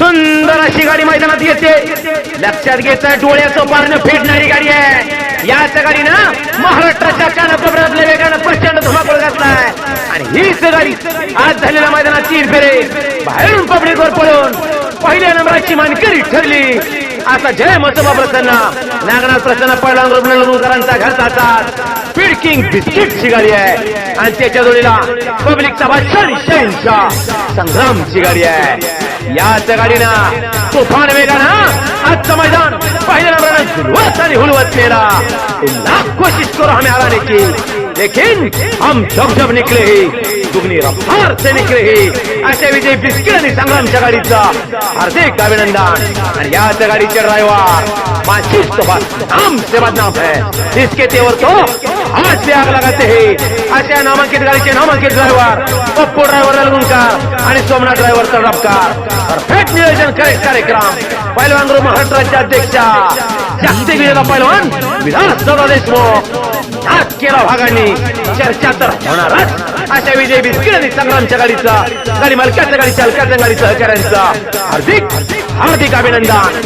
सुंदर अशी गाडी मैदानात येते. लक्षात घेता डोळ्याचं पारणं फेडणारी गाडी आहे. याच गाडीनं महाराष्ट्राच्या कानाकोपऱ्यातल्या वेगानं प्रचंड धुमाकूळ घातलाय. आणि हीच गाडी आज झालेल्या मैदानात 3 फेरे बाहेरून पब्लिकवर पळून पहिल्या नंबराची मानकरी ठरली. असा जय मसोबा प्रसन्न नागनाथ प्रसन्न पळवांकरांचा घरचा स्पीड किंग बिस्किटची गाडी आहे. आणि त्याच्या जोडीला पब्लिकचा बादशाह शहनशाह संग्रामची गाडी आहे. याच गाडीनं तुफान वेगानं आजचं मैदान पहिल्या नंबरानं झुलवत आणि हुलवत नेला. लाख कोशिश करो हमें हराने की, लेकिन हम जब निकले ही दुगनी रफ्तार से निकले ही. अशा विजय बिस्किट आणि संग्रामच्या गाडीचा हार्दिक अभिनंदन. आणि याच गाडीचे ड्रायव्हर माचिस तो नाम से बदनाम है, इसके तेवर तो आज से आग लगाते हैं. अशा नामांकित गाडीचे नामांकित ड्रायव्हर पप्पू ड्रायव्हर अलगुणकर आणि सोमनाथ ड्रायव्हर तळपकार. परफेक्ट नियोजन करेक्ट कार्यक्रम. पहिलवान ग्रुप महाराष्ट्राचे अध्यक्ष जागतिक विजेता पहिलवान विलासदादा देशमुख नाच केला भागांनी. चर्चा तर होणारच. अशा विजय बिस्किट आणि संग्रामच्या गाडीचा, गाडी मालकाच्या गाडी चालकाच्या गाडी सहकाऱ्यांचा हार्दिक हार्दिक अभिनंदन.